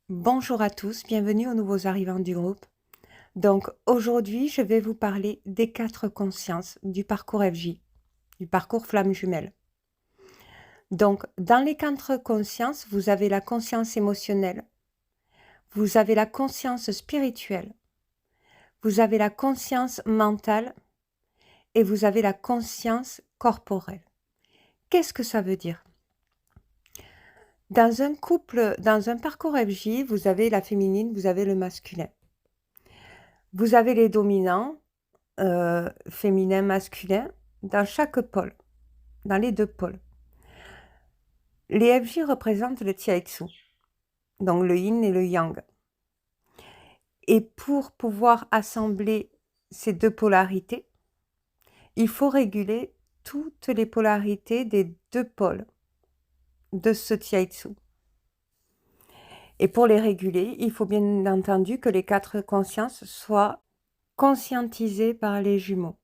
Bonjour à tous, bienvenue aux nouveaux arrivants du groupe. Donc aujourd'hui, je vais vous parler des 4 consciences du parcours FJ, du parcours flamme jumelle. Donc dans les 4 consciences, vous avez la conscience émotionnelle, vous avez la conscience spirituelle, vous avez la conscience mentale et vous avez la conscience corporelle. Qu'est-ce que ça veut dire? Dans un couple, dans un parcours FJ, vous avez la féminine, vous avez le masculin. Vous avez les dominants, féminin, masculin, dans chaque pôle, dans les 2 pôles. Les FJ représentent le Tyaitsu, donc le yin et le yang. Et pour pouvoir assembler ces 2 polarités, il faut réguler toutes les polarités des 2 pôles de ce Tyaitsu. Et pour les réguler, il faut bien entendu que les 4 consciences soient conscientisées par les jumeaux.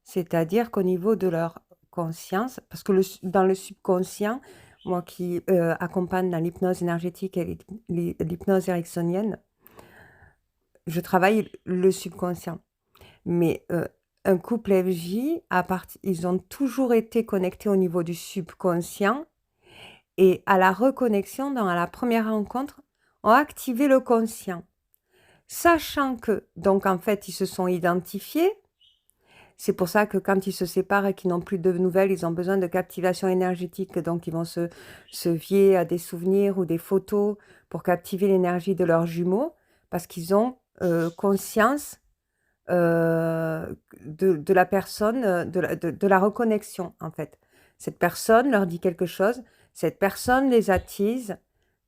C'est-à-dire qu'au niveau de leur conscience, parce que dans le subconscient, moi qui accompagne dans l'hypnose énergétique et l'hypnose ericksonienne, je travaille le subconscient. Mais un couple FJ, ils ont toujours été connectés au niveau du subconscient et à la reconnexion, dans la première rencontre, ont activé le conscient. Sachant que, donc en fait, ils se sont identifiés. C'est pour ça que quand ils se séparent et qu'ils n'ont plus de nouvelles, ils ont besoin de captivation énergétique. Donc, ils vont se fier à des souvenirs ou des photos pour captiver l'énergie de leurs jumeaux parce qu'ils ont conscience de la personne, de la reconnexion, en fait. Cette personne leur dit quelque chose, cette personne les attise,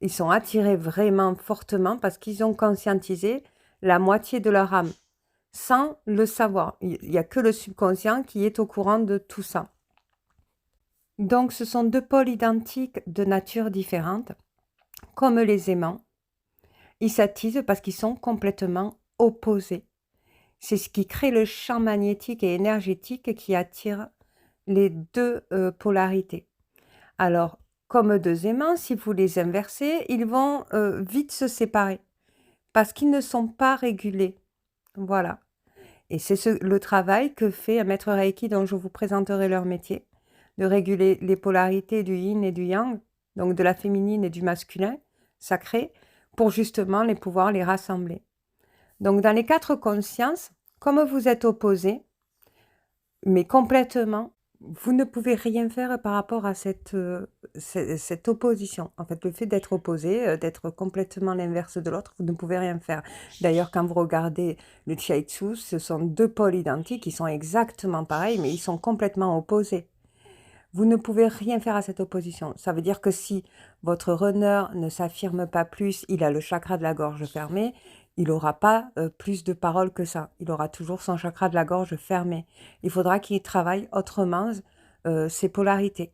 ils sont attirés vraiment fortement parce qu'ils ont conscientisé la moitié de leur âme sans le savoir. Il n'y a que le subconscient qui est au courant de tout ça. Donc ce sont 2 pôles identiques de nature différente, comme les aimants. Ils s'attisent parce qu'ils sont complètement opposés. C'est ce qui crée le champ magnétique et énergétique qui attire les 2 polarités. Alors, comme 2 aimants, si vous les inversez, ils vont vite se séparer parce qu'ils ne sont pas régulés. Voilà. Et c'est le travail que fait un maître Reiki dont je vous présenterai leur métier, de réguler les polarités du yin et du yang, donc de la féminine et du masculin sacré, pour justement pouvoir les rassembler. Donc dans les 4 consciences, comme vous êtes opposés, mais complètement, vous ne pouvez rien faire par rapport à cette opposition. En fait, le fait d'être opposé, d'être complètement l'inverse de l'autre, vous ne pouvez rien faire. D'ailleurs, quand vous regardez le Chiaitsu, ce sont 2 pôles identiques, ils sont exactement pareils, mais ils sont complètement opposés. Vous ne pouvez rien faire à cette opposition. Ça veut dire que si votre runner ne s'affirme pas plus, il a le chakra de la gorge fermé, il n'aura pas plus de paroles que ça. Il aura toujours son chakra de la gorge fermé. Il faudra qu'il travaille autrement ses polarités.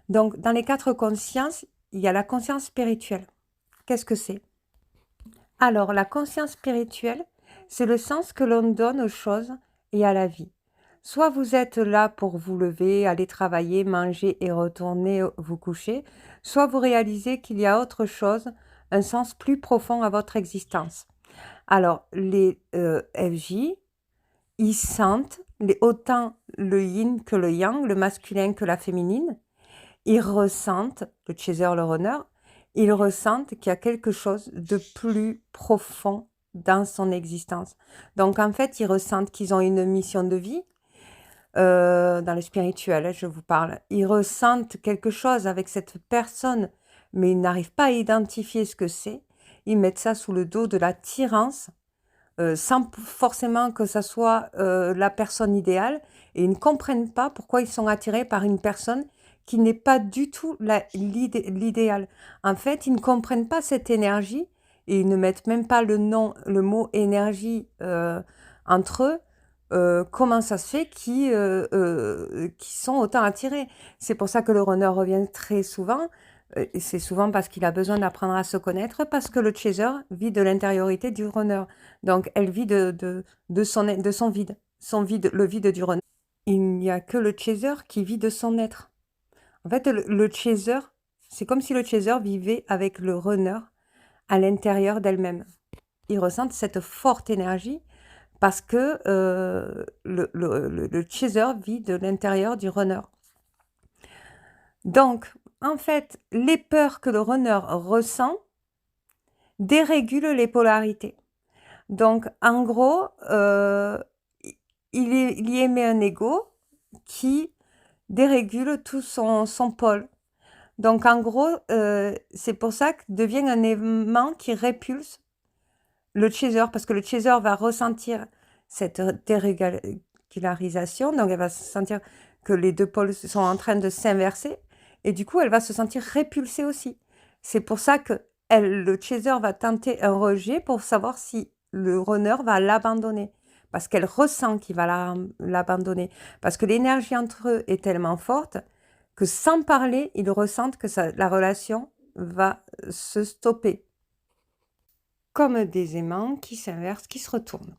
Donc, dans les 4 consciences, il y a la conscience spirituelle. Qu'est-ce que c'est? Alors, la conscience spirituelle, c'est le sens que l'on donne aux choses et à la vie. Soit vous êtes là pour vous lever, aller travailler, manger et retourner vous coucher, soit vous réalisez qu'il y a autre chose, un sens plus profond à votre existence. Alors, les FJ, ils sentent autant le yin que le yang, le masculin que la féminine. Ils ressentent, le chaser, le runner, ils ressentent qu'il y a quelque chose de plus profond dans son existence. Donc, en fait, ils ressentent qu'ils ont une mission de vie. Dans le spirituel, je vous parle. Ils ressentent quelque chose avec cette personne, mais ils n'arrivent pas à identifier ce que c'est. Ils mettent ça sous le dos de l'attirance, sans forcément que ça soit la personne idéale, et ils ne comprennent pas pourquoi ils sont attirés par une personne qui n'est pas du tout l'idéal. En fait, ils ne comprennent pas cette énergie, et ils ne mettent même pas le mot énergie entre eux. Comment ça se fait qu'ils sont autant attirés? C'est pour ça que le runner revient très souvent. C'est souvent parce qu'il a besoin d'apprendre à se connaître, parce que le chaser vit de l'intériorité du runner. Donc, elle vit de son vide, le vide du runner. Il n'y a que le chaser qui vit de son être. En fait, le chaser, c'est comme si le chaser vivait avec le runner à l'intérieur d'elle-même. Ils ressentent cette forte énergie parce que le chaser vit de l'intérieur du runner. Donc, en fait, les peurs que le runner ressent dérégulent les polarités. Donc, en gros, il y émet un ego qui dérégule tout son pôle. Donc, en gros, c'est pour ça que devient un aimant qui répulse le chaser, parce que le chaser va ressentir cette dérégularisation, donc elle va sentir que les deux pôles sont en train de s'inverser, et du coup, elle va se sentir répulsée aussi. C'est pour ça que le chaser va tenter un rejet pour savoir si le runner va l'abandonner, parce qu'elle ressent qu'il va l'abandonner, parce que l'énergie entre eux est tellement forte que sans parler, ils ressentent que la relation va se stopper. Comme des aimants qui s'inversent, qui se retournent.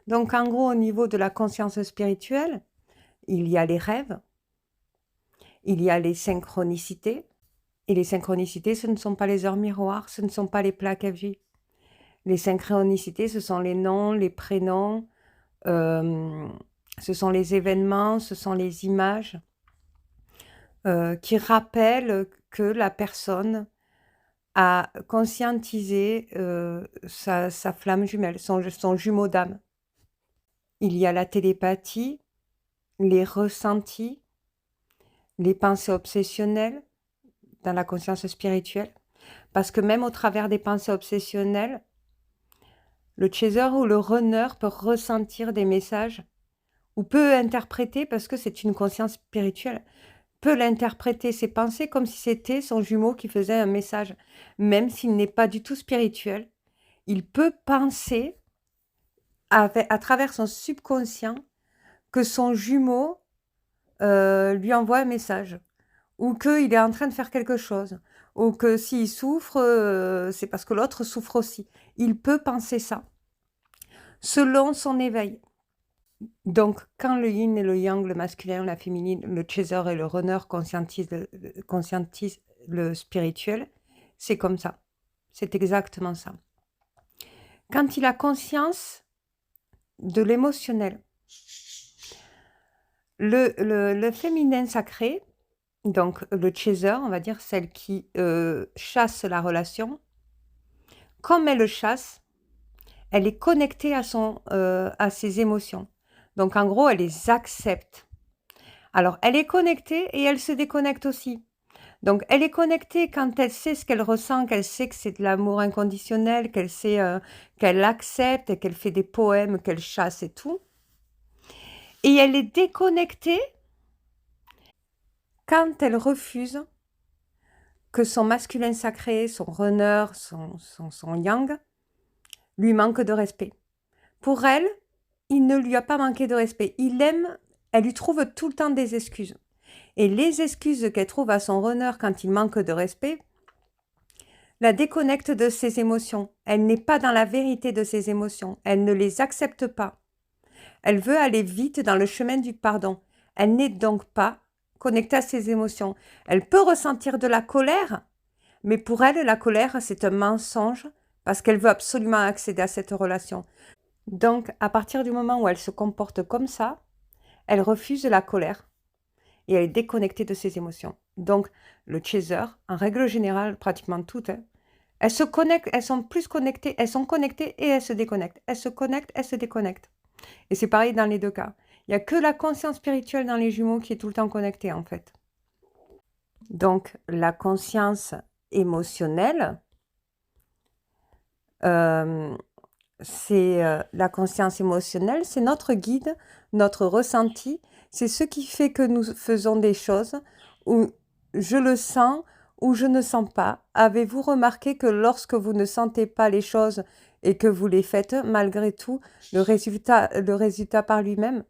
Donc en gros, au niveau de la conscience spirituelle, il y a les rêves, il y a les synchronicités, et les synchronicités, ce ne sont pas les heures miroirs, ce ne sont pas les plaques à vie. Les synchronicités, ce sont les noms, les prénoms, ce sont les événements, ce sont les images qui rappellent que la personne a conscientisé sa flamme jumelle, son jumeau d'âme. Il y a la télépathie, les ressentis, les pensées obsessionnelles dans la conscience spirituelle. Parce que même au travers des pensées obsessionnelles, le chaser ou le runner peut ressentir des messages ou peut interpréter, parce que c'est une conscience spirituelle, peut l'interpréter ses pensées comme si c'était son jumeau qui faisait un message. Même s'il n'est pas du tout spirituel, il peut penser à travers son subconscient que son jumeau lui envoie un message, ou qu'il est en train de faire quelque chose, ou que s'il souffre, c'est parce que l'autre souffre aussi. Il peut penser ça, selon son éveil. Donc, quand le yin et le yang, le masculin, la féminine, le chaser et le runner conscientisent le spirituel, c'est comme ça. C'est exactement ça. Quand il a conscience de l'émotionnel, le féminin sacré, donc le chaser, on va dire celle qui chasse la relation, comme elle le chasse, elle est connectée à ses émotions. Donc en gros, elle les accepte. Alors, elle est connectée et elle se déconnecte aussi. Donc, elle est connectée quand elle sait ce qu'elle ressent, qu'elle sait que c'est de l'amour inconditionnel, qu'elle sait qu'elle accepte, qu'elle fait des poèmes, qu'elle chasse et tout. Et elle est déconnectée quand elle refuse que son masculin sacré, son runner, son yang, lui manque de respect. Pour elle, il ne lui a pas manqué de respect. Il aime, elle lui trouve tout le temps des excuses. Et les excuses qu'elle trouve à son runner quand il manque de respect la déconnectent de ses émotions. Elle n'est pas dans la vérité de ses émotions. Elle ne les accepte pas. Elle veut aller vite dans le chemin du pardon. Elle n'est donc pas connectée à ses émotions. Elle peut ressentir de la colère, mais pour elle, la colère, c'est un mensonge parce qu'elle veut absolument accéder à cette relation. Donc, à partir du moment où elle se comporte comme ça, elle refuse la colère et elle est déconnectée de ses émotions. Donc, le chaser, en règle générale, pratiquement toutes, elles se connectent, elles sont plus connectées, elles sont connectées et elles se déconnectent. Elles se connectent, elles se déconnectent. Et c'est pareil dans les deux cas. Il n'y a que la conscience spirituelle dans les jumeaux qui est tout le temps connectée, en fait. Donc, la conscience émotionnelle, c'est la conscience émotionnelle, c'est notre guide, notre ressenti, c'est ce qui fait que nous faisons des choses où je le sens ou je ne sens pas. Avez-vous remarqué que lorsque vous ne sentez pas les choses et que vous les faites, malgré tout, le résultat par lui-même,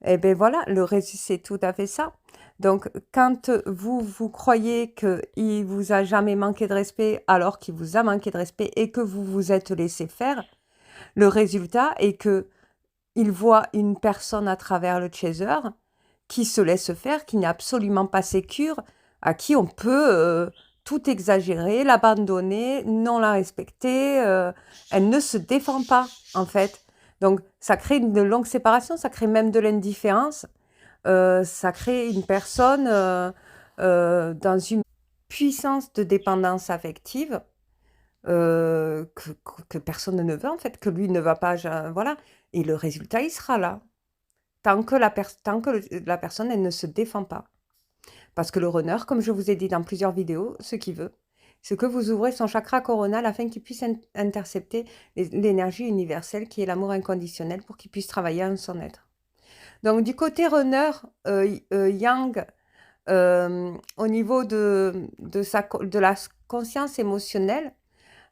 eh bien voilà, c'est tout à fait ça. Donc, quand vous croyez qu'il vous a jamais manqué de respect alors qu'il vous a manqué de respect et que vous vous êtes laissé faire, le résultat est que il voit une personne à travers le chaser qui se laisse faire, qui n'est absolument pas sécure, à qui on peut tout exagérer, l'abandonner, non la respecter. Elle ne se défend pas, en fait. Donc, ça crée une longue séparation, ça crée même de l'indifférence. Ça crée une personne dans une puissance de dépendance affective que personne ne veut, en fait, que lui ne va pas, voilà. Et le résultat, il sera là. Tant que la personne, elle ne se défend pas. Parce que le runner, comme je vous ai dit dans plusieurs vidéos, ce qu'il veut, c'est que vous ouvrez son chakra coronal afin qu'il puisse intercepter l'énergie universelle qui est l'amour inconditionnel pour qu'il puisse travailler en son être. Donc du côté runner, yang, au niveau de la conscience émotionnelle,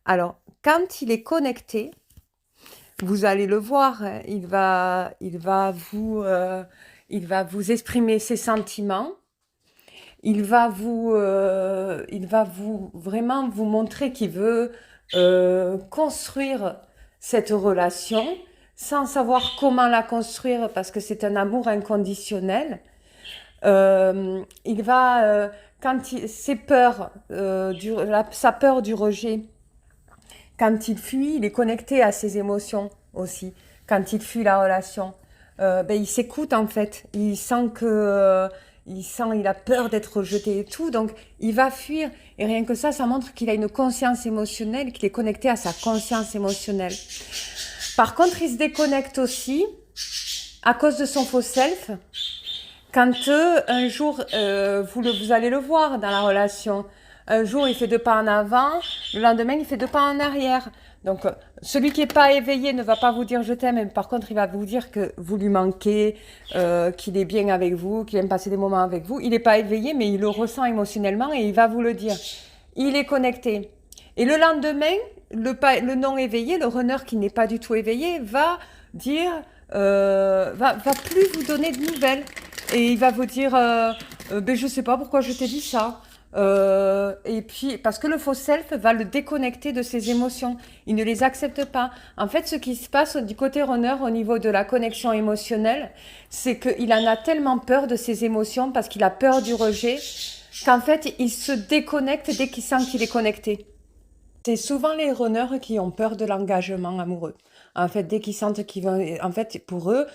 alors quand il est connecté, vous allez le voir, hein, il va vous exprimer ses sentiments. Il va vraiment vous montrer qu'il veut construire cette relation sans savoir comment la construire parce que c'est un amour inconditionnel. Ses peurs, sa peur du rejet, quand il fuit, il est connecté à ses émotions aussi. Quand il fuit la relation, il s'écoute en fait. Il a peur d'être rejeté et tout, donc il va fuir. Et rien que ça montre qu'il a une conscience émotionnelle, qu'il est connecté à sa conscience émotionnelle. Par contre, il se déconnecte aussi à cause de son faux self. Quand un jour, vous allez le voir dans la relation, un jour il fait 2 pas en avant, le lendemain il fait 2 pas en arrière. Donc celui qui n'est pas éveillé ne va pas vous dire je t'aime, mais par contre il va vous dire que vous lui manquez, qu'il est bien avec vous, qu'il aime passer des moments avec vous. Il n'est pas éveillé, mais il le ressent émotionnellement et il va vous le dire. Il est connecté. Et le lendemain, le non éveillé, le runner qui n'est pas du tout éveillé, va dire, va plus vous donner de nouvelles. Et il va vous dire, je sais pas pourquoi je t'ai dit ça. Et puis, parce que le faux self va le déconnecter de ses émotions. Il ne les accepte pas. En fait, ce qui se passe du côté runner au niveau de la connexion émotionnelle, c'est qu'il en a tellement peur de ses émotions parce qu'il a peur du rejet qu'en fait, il se déconnecte dès qu'il sent qu'il est connecté. C'est souvent les runners qui ont peur de l'engagement amoureux. En fait, dès qu'ils sentent qu'ils vont... En fait, pour eux,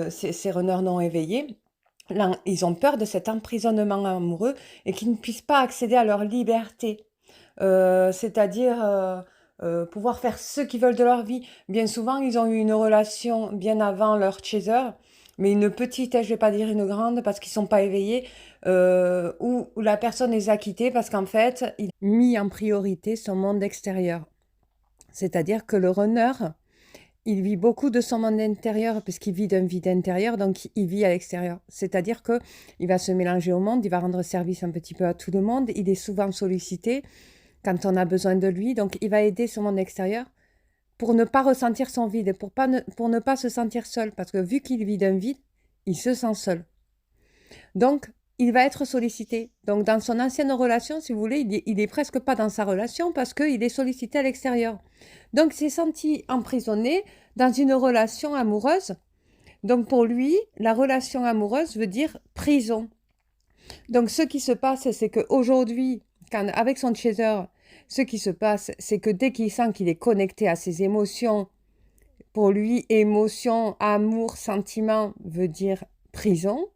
ces runners non éveillés, ils ont peur de cet emprisonnement amoureux et qu'ils ne puissent pas accéder à leur liberté. C'est-à-dire pouvoir faire ce qu'ils veulent de leur vie. Bien souvent, ils ont eu une relation bien avant leur chaser, mais une petite, je ne vais pas dire une grande, parce qu'ils ne sont pas éveillés, où la personne les a quittés parce qu'en fait, il a mis en priorité son monde extérieur. C'est-à-dire que le runner, il vit beaucoup de son monde intérieur puisqu'il vit d'un vide intérieur, donc il vit à l'extérieur. C'est-à-dire qu'il va se mélanger au monde, il va rendre service un petit peu à tout le monde, il est souvent sollicité quand on a besoin de lui, donc il va aider son monde extérieur pour ne pas ressentir son vide, pour ne pas se sentir seul, parce que vu qu'il vit d'un vide, il se sent seul. Donc, il va être sollicité. Donc, dans son ancienne relation, si vous voulez, il est presque pas dans sa relation parce qu'il est sollicité à l'extérieur. Donc, il s'est senti emprisonné dans une relation amoureuse. Donc, pour lui, la relation amoureuse veut dire prison. Donc, ce qui se passe, c'est qu'aujourd'hui, avec son chaser, ce qui se passe, c'est que dès qu'il sent qu'il est connecté à ses émotions, pour lui, émotion, amour, sentiment veut dire prison.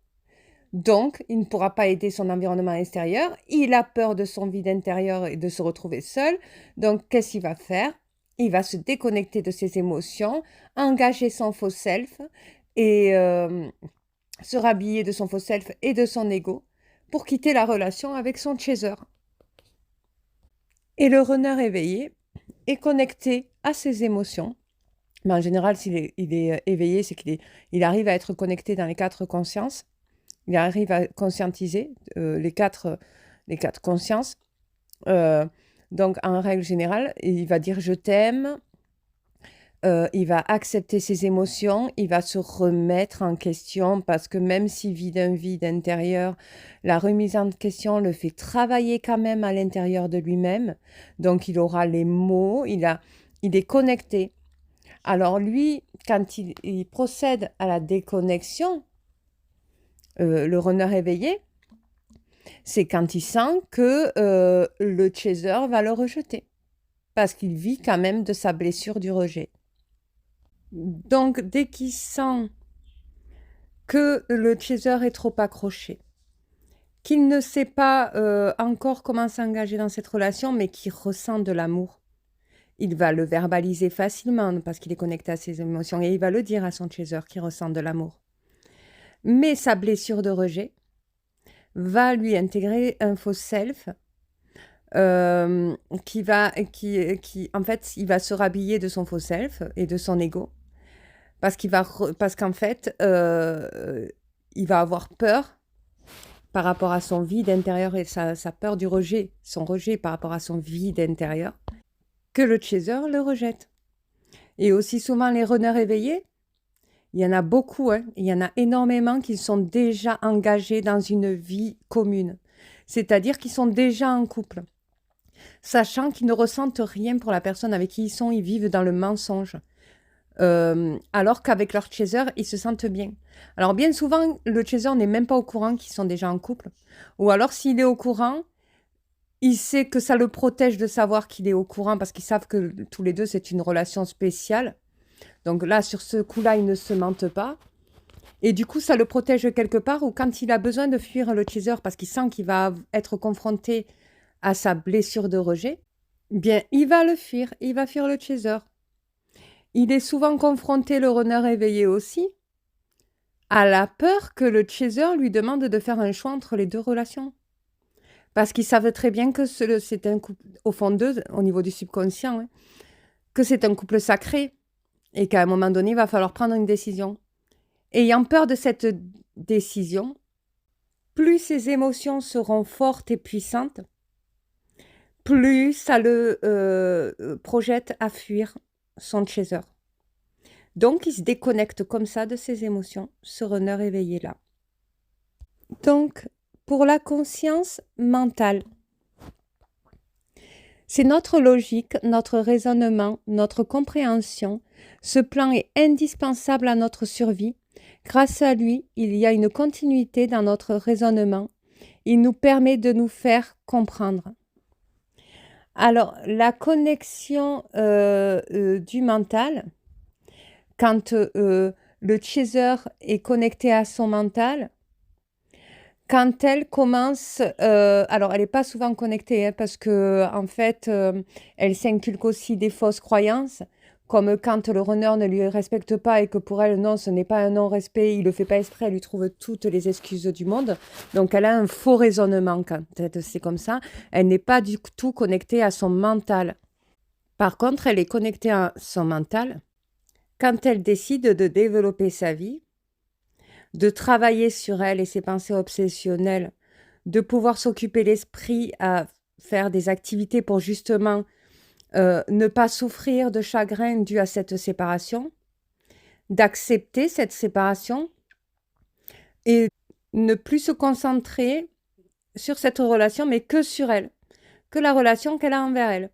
Donc, il ne pourra pas aider son environnement extérieur. Il a peur de son vide intérieur et de se retrouver seul. Donc, qu'est-ce qu'il va faire? Il va se déconnecter de ses émotions, engager son faux self et se rhabiller de son faux self et de son ego pour quitter la relation avec son chaser. Et le runner éveillé est connecté à ses émotions. Mais en général, s'il est éveillé, c'est qu'il arrive à être connecté dans les 4 consciences. Il arrive à conscientiser les quatre consciences. Donc, en règle générale, il va dire « je t'aime », il va accepter ses émotions, il va se remettre en question parce que même s'il vit d'un vide intérieur, la remise en question le fait travailler quand même à l'intérieur de lui-même. Donc, il aura les mots, il est connecté. Alors lui, quand il procède à la déconnexion, le runner éveillé, C'est quand il sent que le chaser va le rejeter. Parce qu'il vit quand même de sa blessure du rejet. Donc, dès qu'il sent que le chaser est trop accroché, qu'il ne sait pas encore comment s'engager dans cette relation, mais qu'il ressent de l'amour, il va le verbaliser facilement parce qu'il est connecté à ses émotions et il va le dire à son chaser qu'il ressent de l'amour. Mais sa blessure de rejet va lui intégrer un faux self qui en fait, il va se rhabiller de son faux self et de son ego parce qu'en fait, il va avoir peur par rapport à son vide intérieur et sa peur du rejet, son rejet par rapport à son vide intérieur, que le chaser le rejette. Et aussi souvent, les runners éveillés, il y en a beaucoup, hein, il y en a énormément qui sont déjà engagés dans une vie commune. C'est-à-dire qu'ils sont déjà en couple, sachant qu'ils ne ressentent rien pour la personne avec qui ils sont, ils vivent dans le mensonge. Alors qu'avec leur chaser, ils se sentent bien. Alors bien souvent, le chaser n'est même pas au courant qu'ils sont déjà en couple. Ou alors s'il est au courant, il sait que ça le protège de savoir qu'il est au courant parce qu'ils savent que tous les deux, c'est une relation spéciale. Donc là, sur ce coup-là, ils ne se mentent pas. Et du coup, ça le protège quelque part ou quand il a besoin de fuir le chaser parce qu'il sent qu'il va être confronté à sa blessure de rejet, bien, il va le fuir. Il va fuir le chaser. Il est souvent confronté, le runner éveillé aussi, à la peur que le chaser lui demande de faire un choix entre les deux relations. Parce qu'ils savent très bien que c'est un couple, au fond d'eux, au niveau du subconscient, hein, que c'est un couple sacré et qu'à un moment donné, il va falloir prendre une décision. Ayant peur de cette décision, plus ses émotions seront fortes et puissantes, plus ça le projette à fuir son chaser. Donc, il se déconnecte comme ça de ses émotions, ce runner éveillé-là. Donc, pour la conscience mentale, c'est notre logique, notre raisonnement, notre compréhension. Ce plan est indispensable à notre survie. Grâce à lui, il y a une continuité dans notre raisonnement. Il nous permet de nous faire comprendre. Alors, la connexion du mental, quand le chaser est connecté à son mental, quand elle commence, alors elle n'est pas souvent connectée, hein, parce que en fait, elle s'inculque aussi des fausses croyances, comme quand le runner ne lui respecte pas et que pour elle, non, ce n'est pas un non-respect, il ne le fait pas exprès, elle lui trouve toutes les excuses du monde. Donc elle a un faux raisonnement quand c'est comme ça. Elle n'est pas du tout connectée à son mental. Par contre, elle est connectée à son mental quand elle décide de développer sa vie, de travailler sur elle et ses pensées obsessionnelles, de pouvoir s'occuper l'esprit à faire des activités pour justement ne pas souffrir de chagrin dû à cette séparation, d'accepter cette séparation et ne plus se concentrer sur cette relation, mais que sur elle, que la relation qu'elle a envers elle,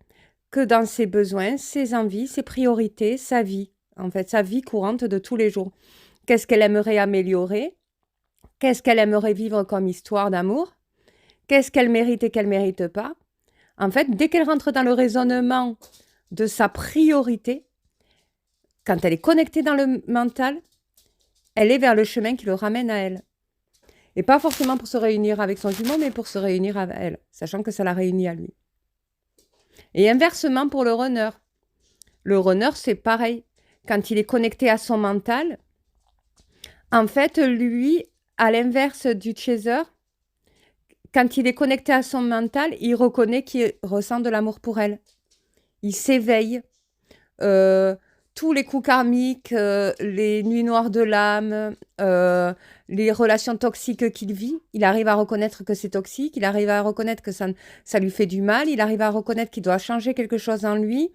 que dans ses besoins, ses envies, ses priorités, sa vie, en fait, sa vie courante de tous les jours. Qu'est-ce qu'elle aimerait améliorer? Qu'est-ce qu'elle aimerait vivre comme histoire d'amour? Qu'est-ce qu'elle mérite et qu'elle ne mérite pas? En fait, dès qu'elle rentre dans le raisonnement de sa priorité, quand elle est connectée dans le mental, elle est vers le chemin qui le ramène à elle. Et pas forcément pour se réunir avec son jumeau, mais pour se réunir avec elle, sachant que ça la réunit à lui. Et inversement pour le runner. Le runner, c'est pareil. Quand il est connecté à son mental, en fait, lui, à l'inverse du chaser, quand il est connecté à son mental, il reconnaît qu'il ressent de l'amour pour elle. Il s'éveille. Tous les coups karmiques, les nuits noires de l'âme, les relations toxiques qu'il vit, il arrive à reconnaître que c'est toxique, il arrive à reconnaître que ça lui fait du mal, il arrive à reconnaître qu'il doit changer quelque chose en lui,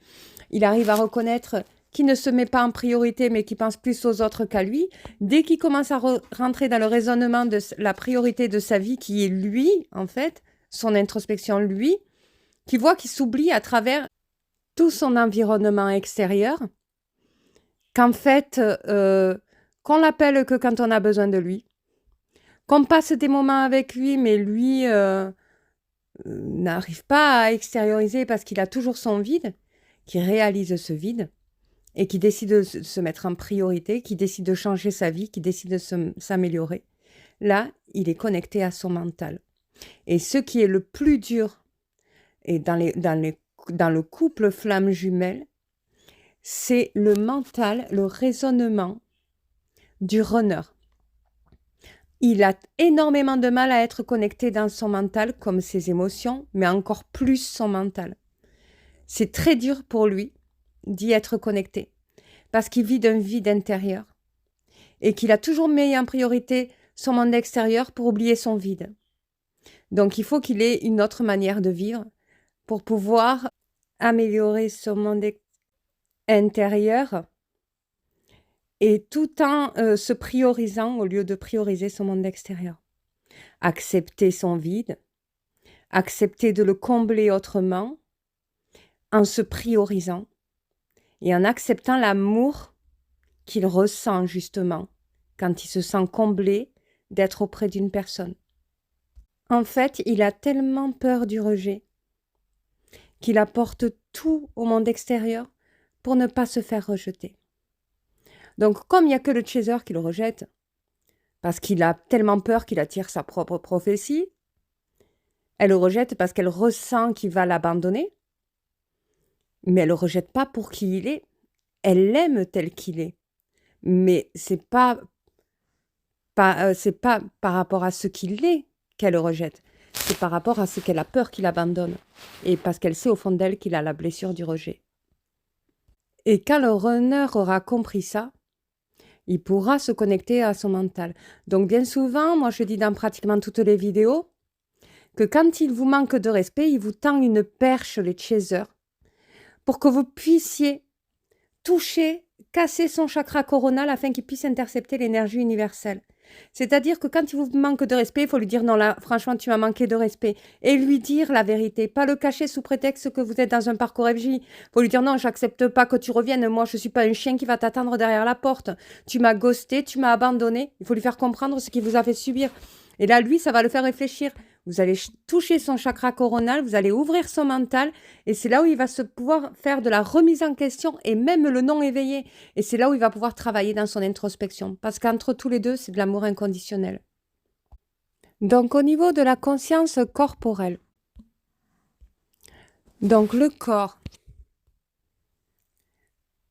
il arrive à reconnaître qu'il ne se met pas en priorité mais qu'il pense plus aux autres qu'à lui. Dès qu'il commence à rentrer dans le raisonnement de la priorité de sa vie qui est lui, en fait, son introspection lui, qui voit qu'il s'oublie à travers tout son environnement extérieur, qu'en fait, qu'on l'appelle que quand on a besoin de lui, qu'on passe des moments avec lui, mais lui n'arrive pas à extérioriser parce qu'il a toujours son vide, qui réalise ce vide et qui décide de se mettre en priorité, qui décide de changer sa vie, qui décide de s'améliorer. Là, il est connecté à son mental. Et ce qui est le plus dur et dans le couple flamme jumelle, c'est le mental, le raisonnement du runner. Il a énormément de mal à être connecté dans son mental, comme ses émotions, mais encore plus son mental. C'est très dur pour lui d'y être connecté, parce qu'il vit d'un vide intérieur et qu'il a toujours mis en priorité son monde extérieur pour oublier son vide. Donc il faut qu'il ait une autre manière de vivre pour pouvoir améliorer son monde intérieur et tout en se priorisant au lieu de prioriser son monde extérieur. Accepter son vide, accepter de le combler autrement en se priorisant et en acceptant l'amour qu'il ressent justement quand il se sent comblé d'être auprès d'une personne. En fait, il a tellement peur du rejet qu'il apporte tout au monde extérieur pour ne pas se faire rejeter. Donc, comme il n'y a que le chaser qui le rejette, parce qu'il a tellement peur qu'il attire sa propre prophétie, elle le rejette parce qu'elle ressent qu'il va l'abandonner, mais elle ne le rejette pas pour qui il est. Elle l'aime tel qu'il est, mais c'est pas par rapport à ce qu'il est qu'elle le rejette. C'est par rapport à ce qu'elle a peur qu'il abandonne. Et parce qu'elle sait au fond d'elle qu'il a la blessure du rejet. Et quand le runner aura compris ça, il pourra se connecter à son mental. Donc bien souvent, moi je dis dans pratiquement toutes les vidéos, que quand il vous manque de respect, il vous tend une perche, les chasers, pour que vous puissiez toucher, casser son chakra coronal afin qu'il puisse intercepter l'énergie universelle. C'est-à-dire que quand il vous manque de respect, il faut lui dire non là, franchement, tu m'as manqué de respect. Et lui dire la vérité, pas le cacher sous prétexte que vous êtes dans un parcours FJ. Il faut lui dire non, j'accepte pas que tu reviennes, moi je suis pas un chien qui va t'attendre derrière la porte. Tu m'as ghosté, tu m'as abandonné. Il faut lui faire comprendre ce qu'il vous a fait subir. Et là, lui, ça va le faire réfléchir. Vous allez toucher son chakra coronal, vous allez ouvrir son mental, et c'est là où il va se pouvoir faire de la remise en question, et même le non éveillé. Et c'est là où il va pouvoir travailler dans son introspection. Parce qu'entre tous les deux, c'est de l'amour inconditionnel. Donc, au niveau de la conscience corporelle. Donc, le corps.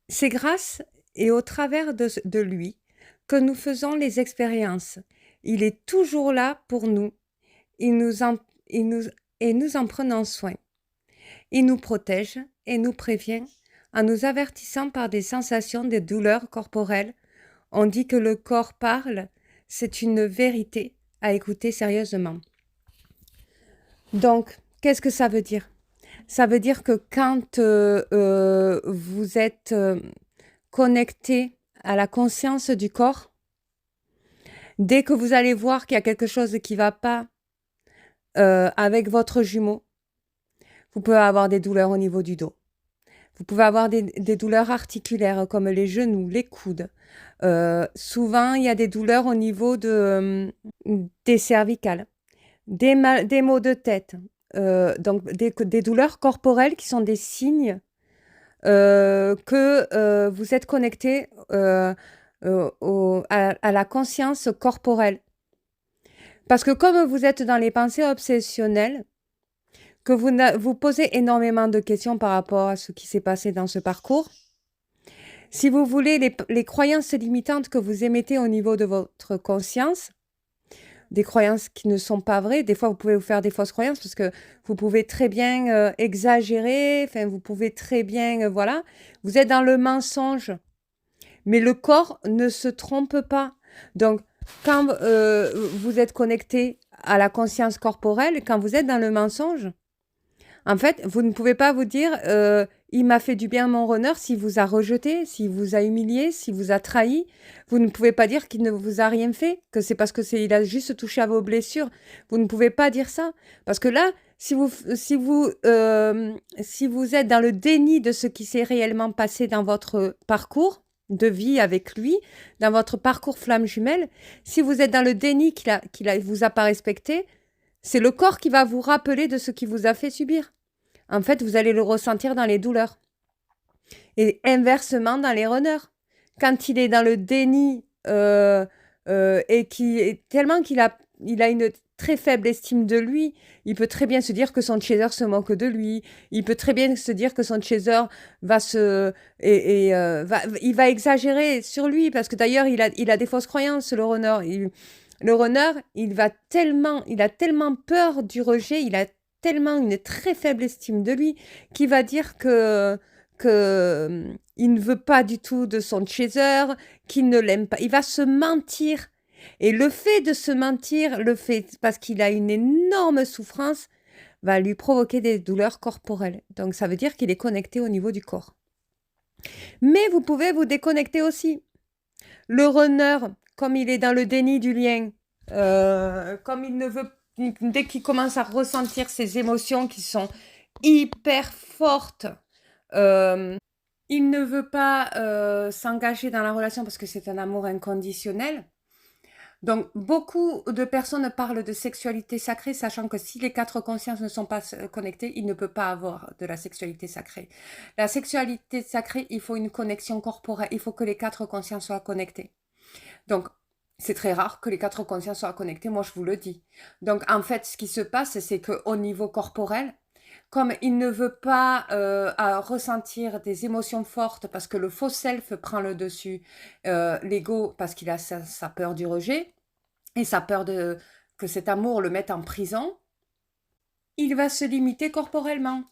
C'est grâce et au travers de lui que nous faisons les expériences. Il est toujours là pour nous. Et nous en prenons soin. Il nous protège et nous prévient en nous avertissant par des sensations, des douleurs corporelles. On dit que le corps parle, c'est une vérité à écouter sérieusement. Donc, qu'est-ce que ça veut dire? Ça veut dire que quand vous êtes connecté à la conscience du corps, dès que vous allez voir qu'il y a quelque chose qui ne va pas, avec votre jumeau, vous pouvez avoir des douleurs au niveau du dos. Vous pouvez avoir des douleurs articulaires comme les genoux, les coudes. Souvent, il y a des douleurs au niveau des cervicales, des maux de tête. Donc, des douleurs corporelles qui sont des signes que vous êtes connecté à la conscience corporelle. Parce que comme vous êtes dans les pensées obsessionnelles, que vous posez énormément de questions par rapport à ce qui s'est passé dans ce parcours, si vous voulez, les croyances limitantes que vous émettez au niveau de votre conscience, des croyances qui ne sont pas vraies, des fois vous pouvez vous faire des fausses croyances parce que vous pouvez très bien exagérer, enfin vous pouvez très bien, voilà, vous êtes dans le mensonge. Mais le corps ne se trompe pas. Donc, quand vous êtes connecté à la conscience corporelle, quand vous êtes dans le mensonge, en fait, vous ne pouvez pas vous dire il m'a fait du bien mon runner s'il vous a rejeté, s'il vous a humilié, s'il vous a trahi. Vous ne pouvez pas dire qu'il ne vous a rien fait, que c'est parce qu'il a juste touché à vos blessures. Vous ne pouvez pas dire ça. Parce que là, si vous êtes dans le déni de ce qui s'est réellement passé dans votre parcours, de vie avec lui, dans votre parcours flamme jumelle, si vous êtes dans le déni qu'il vous a pas respecté, c'est le corps qui va vous rappeler de ce qu'il vous a fait subir. En fait, vous allez le ressentir dans les douleurs. Et inversement dans les runners. Quand il est dans le déni et tellement qu'il a une très faible estime de lui, il peut très bien se dire que son chaser se moque de lui, il peut très bien se dire que son chaser il va exagérer sur lui, parce que d'ailleurs il a des fausses croyances, le runner. Le runner, il a tellement peur du rejet, il a tellement une très faible estime de lui, qu'il va dire que il ne veut pas du tout de son chaser, qu'il ne l'aime pas. Il va se mentir. Et le fait de se mentir, le fait parce qu'il a une énorme souffrance, va lui provoquer des douleurs corporelles. Donc ça veut dire qu'il est connecté au niveau du corps. Mais vous pouvez vous déconnecter aussi. Le runner, comme il est dans le déni du lien, comme il ne veut, dès qu'il commence à ressentir ses émotions qui sont hyper fortes, il ne veut pas s'engager dans la relation parce que c'est un amour inconditionnel. Donc, beaucoup de personnes parlent de sexualité sacrée, sachant que si les 4 consciences ne sont pas connectées, il ne peut pas avoir de la sexualité sacrée. La sexualité sacrée, il faut une connexion corporelle, il faut que les 4 consciences soient connectées. Donc, c'est très rare que les 4 consciences soient connectées, moi je vous le dis. Donc, en fait, ce qui se passe, c'est qu'au niveau corporel, comme il ne veut pas ressentir des émotions fortes parce que le faux self prend le dessus, l'ego parce qu'il a sa peur du rejet et sa peur que cet amour le mette en prison, il va se limiter corporellement.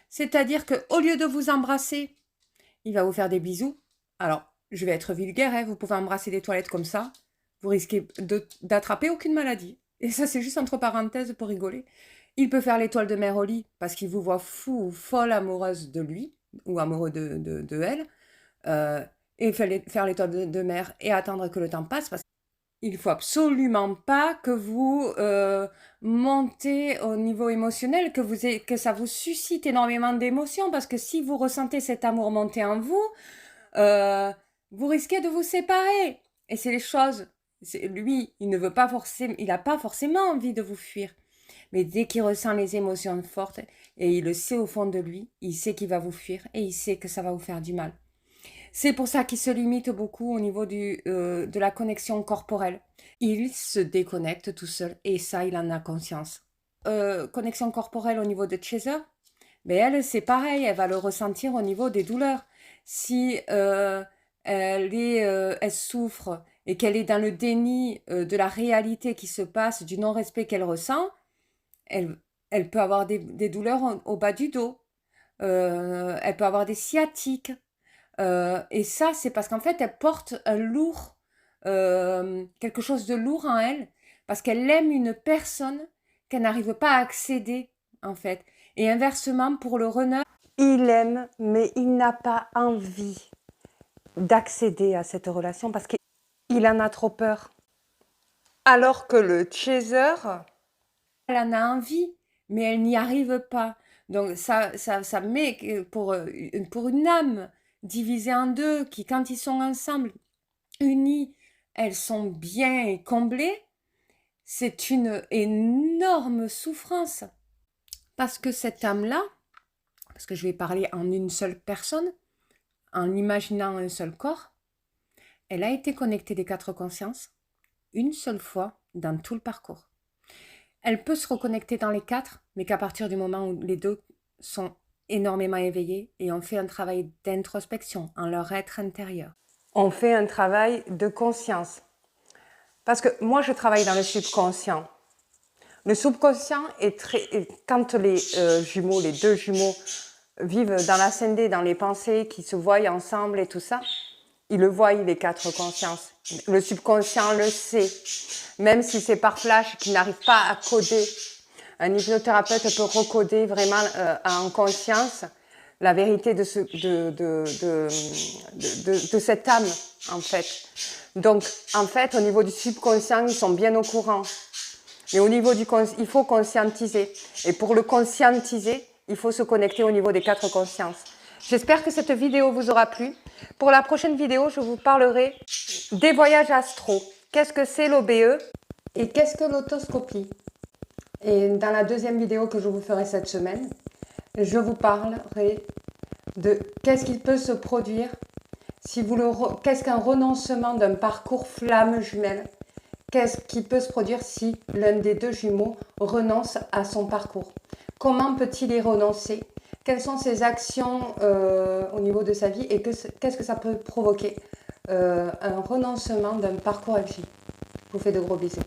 C'est-à-dire qu'au lieu de vous embrasser, il va vous faire des bisous. Alors, je vais être vulgaire, hein, vous pouvez embrasser des toilettes comme ça, vous risquez d'attraper aucune maladie. Et ça, c'est juste entre parenthèses pour rigoler. Il peut faire l'étoile de mer au lit parce qu'il vous voit fou ou folle amoureuse de lui ou amoureux de elle. Et faire l'étoile de mer et attendre que le temps passe parce qu'il ne faut absolument pas que vous montez au niveau émotionnel, que ça vous suscite énormément d'émotions parce que si vous ressentez cet amour monter en vous, vous risquez de vous séparer. Et c'est les choses. Lui, il n'a pas forcément envie de vous fuir. Mais dès qu'il ressent les émotions fortes, et il le sait au fond de lui, il sait qu'il va vous fuir et il sait que ça va vous faire du mal. C'est pour ça qu'il se limite beaucoup au niveau de la connexion corporelle. Il se déconnecte tout seul et ça, il en a conscience. Connexion corporelle au niveau de Chaser, mais elle, c'est pareil, elle va le ressentir au niveau des douleurs. Si elle souffre et qu'elle est dans le déni de la réalité qui se passe, du non-respect qu'elle ressent, elle peut avoir des douleurs au bas du dos, elle peut avoir des sciatiques. Et ça, c'est parce qu'en fait, elle porte un lourd, quelque chose de lourd en elle, parce qu'elle aime une personne qu'elle n'arrive pas à accéder, en fait. Et inversement, pour le runner, il aime, mais il n'a pas envie d'accéder à cette relation parce qu'il en a trop peur. Alors que le chaser, elle en a envie, mais elle n'y arrive pas. Donc ça met pour une âme divisée en deux, qui quand ils sont ensemble, unis, elles sont bien et comblées, c'est une énorme souffrance. Parce que cette âme-là, parce que je vais parler en une seule personne, en imaginant un seul corps, elle a été connectée des 4 consciences une seule fois dans tout le parcours. Elle peut se reconnecter dans les 4, mais qu'à partir du moment où les 2 sont énormément éveillés et on fait un travail d'introspection en leur être intérieur. On fait un travail de conscience. Parce que moi, je travaille dans le subconscient. Le subconscient quand les jumeaux, les 2 jumeaux, vivent dans l'ascendé, dans les pensées, qui se voient ensemble et tout ça, ils le voient, les 4 consciences. Le subconscient le sait, même si c'est par flash qu'il n'arrive pas à coder. Un hypnothérapeute peut recoder vraiment en conscience la vérité de cette âme, en fait. Donc, en fait, au niveau du subconscient, ils sont bien au courant. Mais au niveau il faut conscientiser. Et pour le conscientiser, il faut se connecter au niveau des 4 consciences. J'espère que cette vidéo vous aura plu. Pour la prochaine vidéo, je vous parlerai des voyages astro. Qu'est-ce que c'est l'OBE et qu'est-ce que l'autoscopie? Et dans la deuxième vidéo que je vous ferai cette semaine, je vous parlerai de qu'est-ce qui peut se produire si vous qu'est-ce qu'un renoncement d'un parcours flamme jumelle. Qu'est-ce qui peut se produire si l'un des deux jumeaux renonce à son parcours? Comment peut-il y renoncer? Quelles sont ses actions au niveau de sa vie et qu'est-ce que ça peut provoquer un renoncement d'un parcours FJ? Je vous fais de gros bisous.